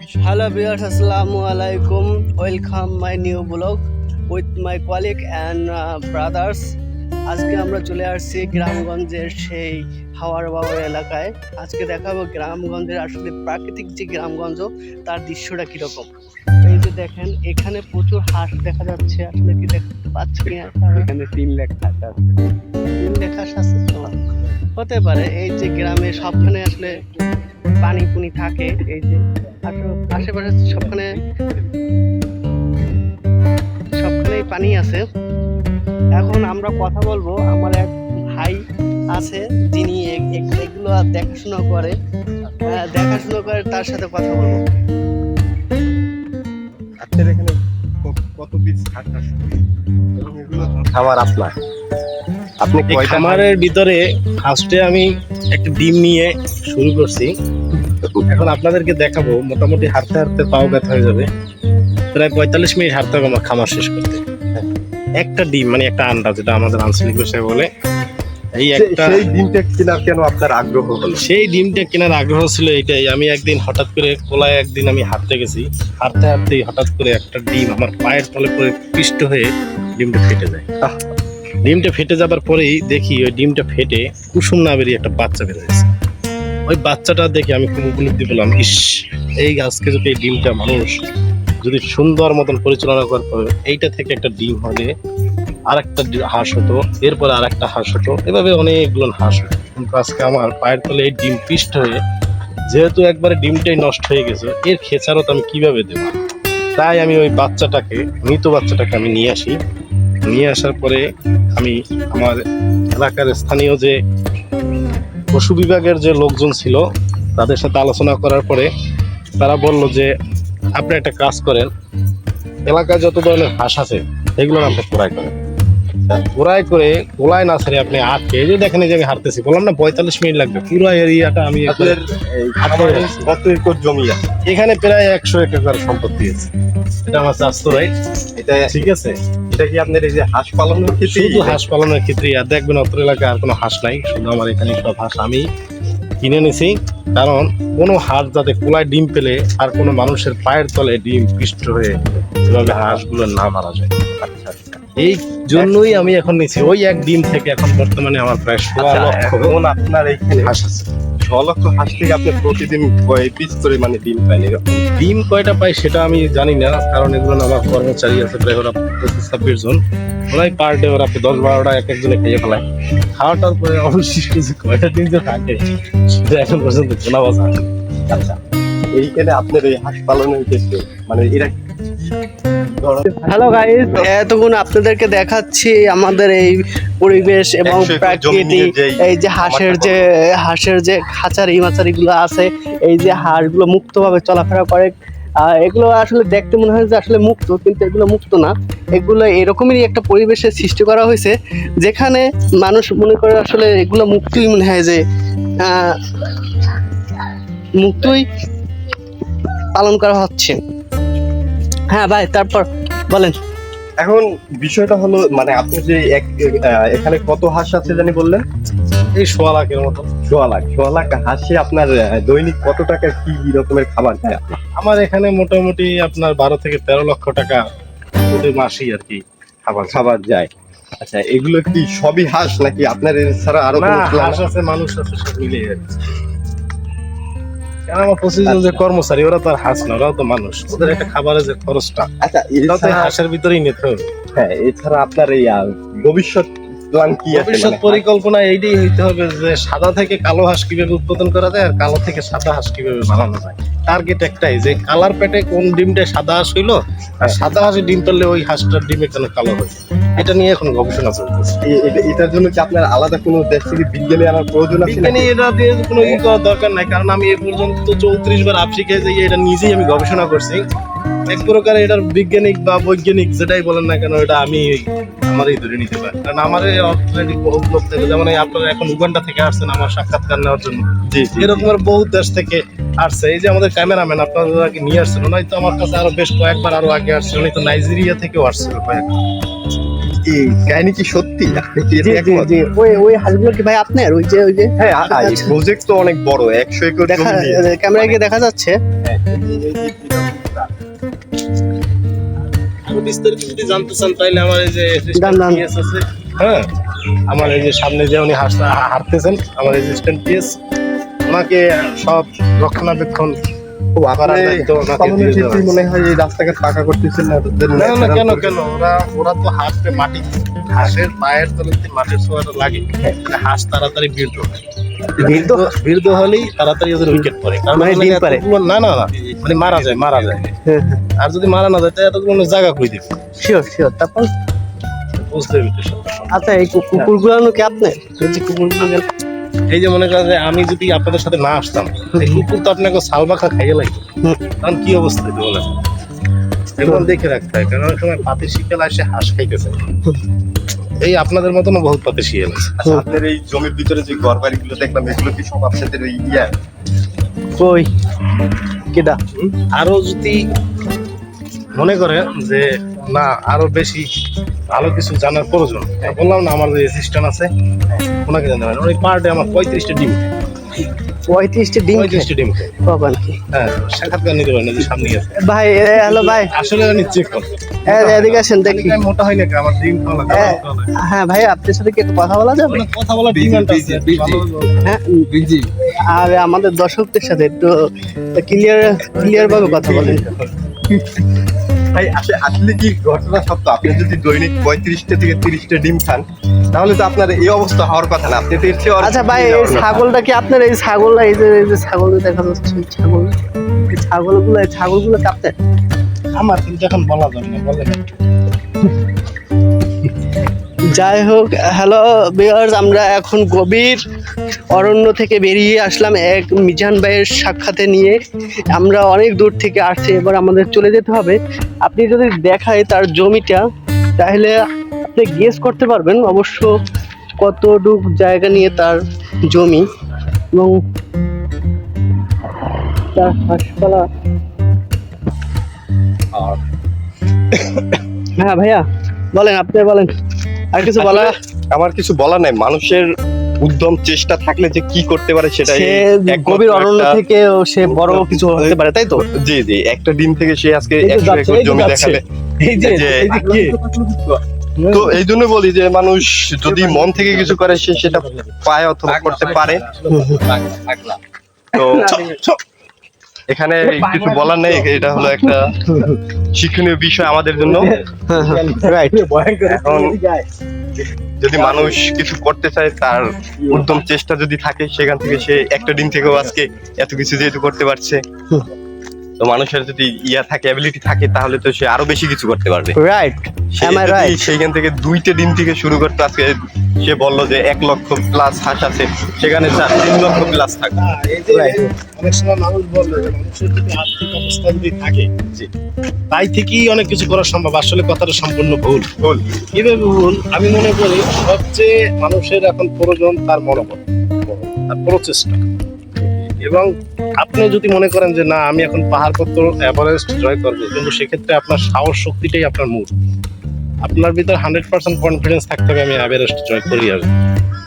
Hello viewers, Assalamu alaikum. Welcome my new vlog with my colleague and brothers. আজকে আমরা চলে আসছি গ্রামগঞ্জের সেই হাওয়ার বাওয়ার এলাকায়। আজকে দেখাবো গ্রামগঞ্জের আসলে প্রাকৃতিক যে গ্রামগঞ্জ তার দৃশ্যটা কিরকম। এই যে দেখেন এখানে প্রচুর হাঁস দেখা যাচ্ছে, আসলে কি দেখতে পাচ্ছেন? এখানে 3 লাখ হাঁস আছে। 3 লাখ হাঁস আছে তো হতে পারে। এই যে গ্রামে সবখানে আসলে পানি পুনি থাকে, এই যে আশেপাশে সবখানেই পানি আছে। এখন আমরা কথা বলবো, আমার এক ভাই আছে যিনি এগুলো দেখাশোনা করে, তার সাথে কথা বলবো। আপনার এখানে কত পিস হাঁস আছে? খাবার আপনার, আপনি খামারের ভিতরে ফার্স্টে আমি একটা ডিম নিয়ে শুরু করছি। এখন আপনাদেরকে দেখাবো, মোটামুটি হাঁটতে হাঁটতে পাও ব্যথা হয়ে যাবে। প্রায় 45 মিনিট হাঁটতে হবে আমার খামার শেষ করতে। একটা ডিম মানে একটা আন্ডা, যেটা আমাদের আঞ্চলিক ভাষায় বলে, এই একটা। সেই ডিমটা কেনার কেন আপনার আগ্রহ হলো? সেই ডিমটা কেনার আগ্রহ ছিল এইটাই। আমি একদিন হঠাৎ করে কোলায় একদিন আমি হাঁটতে গেছি, হাঁটতে হাঁটতেই হঠাৎ করে একটা ডিম আমার পায়ের তলে পরে পিষ্ট হয়ে ডিমটা ফেটে যায়। ডিমটা ফেটে যাবার পরেই দেখি ওই ডিমটা ফেটে কুসুম না বেরিয়ে একটা বাচ্চা বের হয়েছে। ওই বাচ্চাটা দেখে আমি খুব উপলব্ধি পেলাম, ইস, এই আজকে যদি এই ডিমটা মানুষ যদি সুন্দর মতন পরিচালনা করতে হবে, এইটা থেকে একটা ডিম হলে আর একটা হাঁস হতো, এরপরে আর একটা হাঁস হতো, এভাবে অনেকগুলো হাঁস হতো। কিন্তু আজকে আমার পায়ের তলে এই ডিম পিষ্ট হয়ে, যেহেতু একবারে ডিমটাই নষ্ট হয়ে গেছে, এর খেসারত আমি কিভাবে দেবো? তাই আমি ওই বাচ্চাটাকে, মৃত বাচ্চাটাকে আমি নিয়ে আসি। নিয়ে আসার পরে আমি আমার এলাকার স্থানীয় যে পশু বিভাগের যে লোকজন ছিল তাদের সাথে আলোচনা করার পরে তারা বলল যে আপনি একটা কাজ করেন, এলাকায় যত ধরনের হাঁস আছে এগুলো আপনি ক্রয় করেন। ক্রয় করে গোলায় না ছেড়ে আপনি আটকে, এই যে দেখেন এই যে আমি হাঁটতেছি, বললাম না 45 মিনিট লাগবে। পুরো এরিয়াটা আমি কত একর জমি আছে? এখানে প্রায় 100 একর সম্পত্তি আছে। এটা আমার চাষতো, রাইট? এটা ঠিক আছে। এটা কি আপনার এই যে হাঁস পালনের ক্ষেত্রে? শুধু হাঁস পালনের ক্ষেত্রে। আর দেখবেন অত্র এলাকায় আর কোনো হাঁস নাই, শুধু আমার এখানে সব হাঁস আমি কিনে নিছি। কারণ কোনো হাঁস যাতে কোলায় ডিম পেলে আর কোনো মানুষের পায়ের তলে ডিম পিষ্ট হয়ে এভাবে হাঁসগুলো না মারা যায়। আচ্ছা আচ্ছা। এই জন্যই আমি এখন নিছি। ওই এক ডিম থেকে এখন বর্তমানে আমার প্রায় 16 লক্ষ এখন আপনার এইখানে হাঁস আছে। 6 লক্ষ হাঁস থেকে আপনি প্রতিদিন কয় পিস করে মানে ডিম পান? ডিম কয়টা পাই সেটা আমি জানি না, কারণ এগুলো আমার কর্মচারী আছে প্রায় ওরা 25-26 জন। ওরাই পার ডে ওরা 10-12টা এক একজনে খেয়ে ফেলায়। খাওয়াটার পরে অবশিষ্ট যে কয়টা ডিম যে থাকে সেটা এখন পর্যন্ত গোনা বাজা। আচ্ছা, এইখানে আপনার এই হাঁস পালনের ক্ষেত্রে মানে এরা হ্যালো গাইস, এতক্ষণ আপনাদেরকে দেখাচ্ছি আমাদের এই পরিবেশ এবং 100 একর জমি প্রাকৃতিক। নিয়ে এই যে হাঁসের যে খাঁচারি মাচারিগুলো আছে, এই যে হাঁসগুলো মুক্তভাবে চলাফেরা করে। এগুলো আসলে দেখতে মনে হয় যে আসলে মুক্ত, কিন্তু এগুলো মুক্ত না। এগুলো এরকমই একটা পরিবেশের সৃষ্টি করা হয়েছে যেখানে মানুষ মনে করে আসলে এগুলো মুক্তই মনে হয়, যে মুক্তই পালন করা হচ্ছে। হ্যাঁ ভাই, তারপর বলেন। এখন বিষয়টা হলো মানে আপনি যে এখানে কত হাঁস আছে জানি বললেন? এই 16 লাখের মতো। 16 লাখ হাঁসে আপনার দৈনিক কত টাকার কি রকমের খাবার দেয়? আমার এখানে মোটামুটি আপনার 12 থেকে 13 লক্ষ টাকা প্রতি মাসেই আর কি খাবার যায়। আচ্ছা, এগুলো কি সবই হাঁস নাকি আপনার এছাড়া আরো না, কোনো হাঁস আছে, মানুষ আছে, সব মিলে যাচ্ছে। কারণ আমার 25 জন যে কর্মচারী, ওরা তো আর হাঁস না, ওরাও তো মানুষ। ওদের একটা খাবারের যে খরচটা, আচ্ছা, এটাও তো হাঁসের ভিতরেই নিতে হবে। হ্যাঁ, এছাড়া আপনার এই ভবিষ্যৎ প্ল্যান কি আছে? ভবিষ্যৎ পরিকল্পনা এইটাই নিতে হবে যে সাদা থেকে কালো হাঁস কিভাবে উৎপাদন করা যায়, আর কালো থেকে সাদা হাঁস কিভাবে বানানো যায়। টার্গেট একটাই, যে কালার পেটে কোন ডিমটা সাদা হাঁস হইলো, আর সাদা হাঁসে ডিম পারলে ওই হাঁসটার ডিমে কেন কালো হয়, এটা নিয়ে এখন গবেষণা চলতেছে। এটার জন্য কি আপনার আলাদা কোনো দেশ থেকে বিজ্ঞানী আনার প্রয়োজন আছে? বিজ্ঞানী এটা দিয়ে কোনো ই করার দরকার নাই, কারণ আমি এ পর্যন্ত 34 বার আফ্রিকায় যাই, এটা নিজেই আমি গবেষণা করছি। এক প্রকার এটার বিজ্ঞানিক বা বৈজ্ঞানিক যেটাই বলেন না কেন, এটা আমি আমারই ধরে নিতে পারি। কারণ আমার অলরেডি বহুত লোক থেকে, যেমন আপনারা এখন উগান্ডা থেকে আসছেন আমার সাক্ষাৎকার নেওয়ার জন্য, এরকম বহু দেশ থেকে আসছে। এই যে আমাদের ক্যামেরাম্যান আপনারা নিয়ে আসছেন, ওনাই তো আমার কাছে আরো বেশ কয়েকবার আরো আগে আসছে। উনি তো নাইজেরিয়া থেকেও আসছিল কয়েকবার। এই কাহিনী কি সত্যি? ওই হাঁসগুলো কি ভাই আপনার? ওই যে হ্যাঁ, প্রজেক্ট তো অনেক বড়, 100 একর ক্যামেরায় গিয়ে দেখা যাচ্ছে। আরো বিস্তারিত যদি জানতে চান তাহলে আমার এই যে জান, জান। PS আছে, হ্যাঁ আমার এই যে সামনে যে উনি হাঁটতেছেন আমার অ্যাসিস্ট্যান্ট PS, ওনাকে সব রক্ষণাবেক্ষণ করার দায়িত্ব ওনাকে দিয়ে দেওয়া হয়েছে। মনে হয় এই রাস্তাঘাট পাকা করতেছেন না ওদের না না natural কেন কেন ওরা তো হাঁটতে মাটি, হাঁসের পায়ের তলে যদি মাটির ছোঁয়াটা লাগে তাহলে হাঁস তাড়াতাড়ি বীর্য হয়, বীর্য হলেই তাড়াতাড়ি ওদের উইকেট পড়ে, কারণ মানে ডিম পারে? না না না মানে মারা যায় আর যদি মারা না যায় তাহলে এতগুলো জায়গা কই দিবে, শিওর তারপর বুঝতে পেরেছি। আচ্ছা এই কুকুরগুলো কি আপনি এই যে কুকুরগুলো গেল এই যে মনে করেন যে আমি যদি আপনাদের সাথে না আসতাম এই কুকুর তো আপনাকে সালবাখা খাইয়ে লাগবে, কারণ কি অবস্থা হইতো বলেন, এগুলো দেখে রাখতে হয়, কারণ অনেক সময় পাতি শিকাল আসে হাঁস খাইতেছে, এই আপনাদের মতনও বহুত পাতি শিয়াল আছে। আচ্ছা, আপনার এই জমির ভিতরে যে ঘর বাড়িগুলো দেখলাম এগুলো কি সব আপনাদের এই কই কেডা আরো যদি মনে করে যে না আরো বেশি ভালো কিছু জানার প্রয়োজন, বললাম না আমার যে অ্যাসিস্ট্যান্ট আছে ওনাকে জানতে পারেন, ওই পার ডে আমার 35টা ডিম 35টা ডিম 35টা ডিম খায়। পাবেন কি হ্যাঁ সাক্ষাৎকার নিতে পারেন, যে সামনে আছে ভাই হ্যালো ভাই আসলে আমি চেক করবো এদিকে আসেন দেখি আমি মোটা হয় নাকি আমার ডিম খাওয়া লাগে, হ্যাঁ, হ্যাঁ ভাই আপনার সাথে কি একটু কথা বলা যাবে কথা বলা ডিমান্ড আছে হ্যাঁ আর আমাদের দর্শকদের সাথে একটু ক্লিয়ার ভাবে কথা বলেন। ভাই আসলে কি ঘটনা সত্য, আপনি যদি দৈনিক 35টা থেকে 30টা ডিম খান তাহলে তো আপনার এই অবস্থা হওয়ার কথা না, আপনি তো এর চেয়ে আচ্ছা ভাই এই ছাগলটা কি আপনার এই ছাগলটা এই যে ছাগল দেখা যাচ্ছে এই ছাগলগুলো কি আপনার? আমার কিন্তু এখন বলা যাবে না, বলে যাই হোক হ্যালো ভিউয়ার্স, আমরা এখন গভীর অরণ্য থেকে বেরিয়ে আসলাম এক মিজান ভাইয়ের সাক্ষাতে নিয়ে। আমরা অনেক দূর থেকে আসছি, এবার আমাদের চলে যেতে হবে। আপনি যদি দেখায় তার জমিটা তাহলে আপনি গেস করতে পারবেন অবশ্য কতটুক জায়গা নিয়ে তার জমি এবং তার হাঁসপালা। হ্যাঁ ভাইয়া বলেন, আপনি বলেন আর কিছু বলা। আমার কিছু বলার নাই, মানুষের উদ্যম চেষ্টা থাকলে যে কি করতে পারে সেটাই সে একমাত্র গভীর অরণ্য একটা- থেকে সে বড় কিছু হতে পারে, তাই তো? জি জি, একটা ডিম থেকে সে আজকে এই যে 100 যাচ্ছে, একর এই যে জমি যাচ্ছে। দেখালে। এই যে যে- এই যে কি? তো এই জন্য বলি যে মানুষ যদি মন থেকে কিছু করে সে সেটা পায় অথবা করতে পারে। তো এখানে কিছু বলার নেই, এটা হলো একটা শিক্ষণীয় বিষয় আমাদের জন্য। রাইট এখন যদি মানুষ কিছু করতে চায়, তার উদ্যম চেষ্টা যদি থাকে, সেখান থেকে সে একটা দিন থেকেও আজকে এত কিছু যেহেতু করতে পারছে, তো মানুষের যদি থাকে, অ্যাবিলিটি থাকে, তাহলে তো সে আরো বেশি কিছু করতে পারবে। রাইট সে Am I যদি right? সেইখান থেকে 2টা ডিম থেকে শুরু করতে, আজকে সে বললো যে 1 লক্ষ প্লাস হাঁস আছে, সেখানে 3 লক্ষ প্লাস থাকবে। এই যে অনেক সময় মানুষ বলে যে মানুষের যদি আর্থিক অবস্থা যদি থাকে তাই থেকেই অনেক কিছু করা সম্ভব, আসলে কথাটা সম্পূর্ণ ভুল। কিভাবে ভুল? আমি মনে করি সবচেয়ে মানুষের এখন প্রয়োজন তার মনোবল, তার প্রচেষ্টা। এবং আপনি যদি মনে করেন যে না আমি এখন পাহাড়পত্র এভারেস্ট জয় করবো, কিন্তু সেক্ষেত্রে আপনার সাহস শক্তিটাই আপনার মূল। আপনার ভিতর 100% কনফিডেন্স থাকতে হবে আমি এভারেস্ট জয় করি যাবে।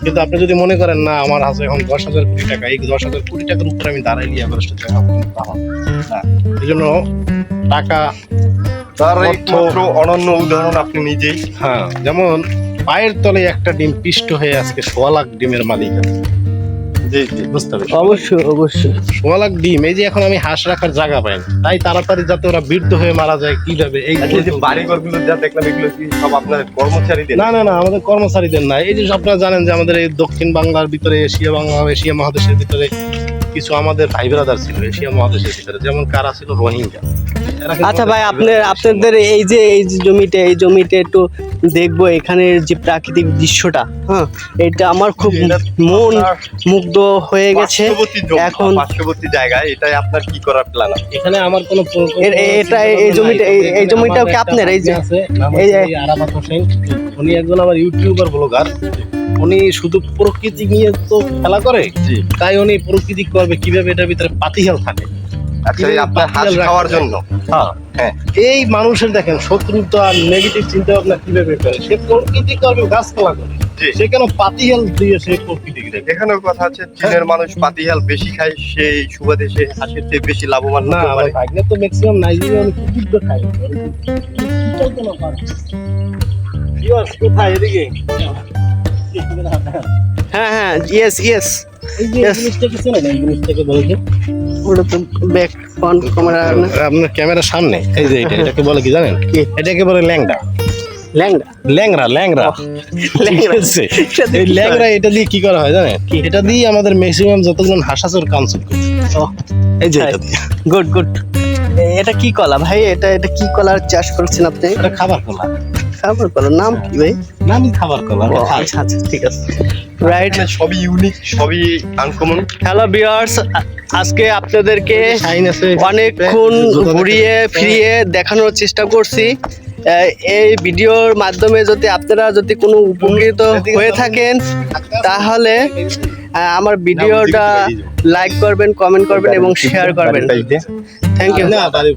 কিন্তু আপনি যদি মনে করেন না আমার হাতে এখন 10,000 কোটি টাকা, এই 10,000 কোটি টাকার উপরে আমি দাঁড়াইলে এভারেস্ট জয় করবো, এই জন্য টাকা তার একমাত্র অনন্য উদাহরণ আপনি নিজেই। হ্যাঁ, যেমন পায়ের তলে একটা ডিম পিষ্ট হয়ে আজকে 1.25 লাখ ডিমের মালিক আছে। জি জি, বুঝতে পারছি অবশ্যই 1.25 লাখ ডিম। এই যে এখন আমি হাঁস রাখার জায়গা পাই না, তাই তাড়াতাড়ি যাতে ওরা বৃদ্ধ হয়ে মারা যায় কিভাবে, এই আচ্ছা, এই যে বাড়িঘরগুলো যা দেখলাম এগুলো কি সব আপনার কর্মচারীদের? না না না আমাদের কর্মচারীদের না। এই যে আপনারা জানেন যে আমাদের এই দক্ষিণ বাংলার ভিতরে, এশিয়া মহাদেশের ভিতরে কিছু আমাদের ভাই ব্রাদার ছিল এশিয়া মহাদেশের ভিতরে, যেমন কারা ছিল রোহিঙ্গা। এরা কিন্তু আচ্ছা ভাই আমাদের আপনাদের এই যে জমিটা একটু দেখবো, এখানের যে প্রাকৃতিক দৃশ্যটা, হ্যাঁ এটা আমার খুব মন মুগ্ধ হয়ে গেছে। পার্শ্ববর্তী জমি, এখন পার্শ্ববর্তী জায়গায় এটাই আপনার কি করার প্ল্যান আছে? এখানে আমার কোনো এই জমিটাও কি আপনার? এই যে এই যে আরাফাত হোসেন, উনি একজন আমার ইউটিউবার ব্লগার। উনি শুধু প্রকৃতি নিয়ে তো খেলা করে, জি। তাই উনি প্রকৃতি করবে কিভাবে এটার ভিতরে পাতিহাল থাকে। আচ্ছা, এই আপনার হাঁস খাওয়ার জন্য? হ্যাঁ হ্যাঁ। এই মানুষের দেখেন শত্রুতা আর নেগেটিভ চিন্তা ভাবনা কিভাবে করে, সে প্রকৃতি করবে গাছপালা করে। জি জি। সে কেন পাতিহাল দিয়ে সে প্রকৃতি দেখে? এখানেও কথা আছে, চীনের মানুষ পাতিহাল বেশি খায়, সেই সুবাদে সে হাঁসের চেয়ে বেশি লাভবান না হতে আমার পারে। ভাগ্নে তো ম্যাক্সিমাম নাইজেরিয়ান কুকুর খায়। ভিউয়ার্স কোথায় এদিকে? হ্যাঁ হ্যাঁ, ইয়েস ইয়েস। এই যে Yes. জিনিসটাকে চেনেন, এই জিনিসটাকে বলছে ওটা তো ব্যাক ফ্রন্ট ক্যামেরা না, আপনার ক্যামেরার সামনে এই যে এটাকে বলে কি জানেন? কি? এটাকে বলে ল্যাংড়া। ল্যাংড়া। ল্যাংড়া ল্যাংড়া ল্যাংড়া। ঠিক আছে? এটা দিয়ে এই কি ল্যাংড়া এটা দিয়ে কি করা হয় জানেন? এটা দিয়ে আমাদের ম্যাক্সিমাম যতজন হাঁসাচোর কামচুর করে। এই যে এটা দিয়ে। Good good. এটা কি কলা ভাই? এটা এটা কি কলার চাষ করছেন আপনি? এটা খাবার কলা। খাবার কলার নাম কি ভাই? নামই খাবার কলা। ও, আচ্ছা আচ্ছা, ঠিক আছে, রাইট। এখানে সবই ইউনিক, সবই আনকমন। হ্যালো ভিউয়ার্স, আজকে আপনাদেরকে শাইন আছে অনেকক্ষণ ঘুরিয়ে ফিরিয়ে দেখানোর চেষ্টা করছি। এই ভিডিওর মাধ্যমে যদি আপনারা যদি কোনো উপকৃত হয়ে থাকেন তাহলে আমার ভিডিওটা লাইক করবেন, কমেন্ট করবেন এবং শেয়ার করবেন। Thank you. না বাড়ির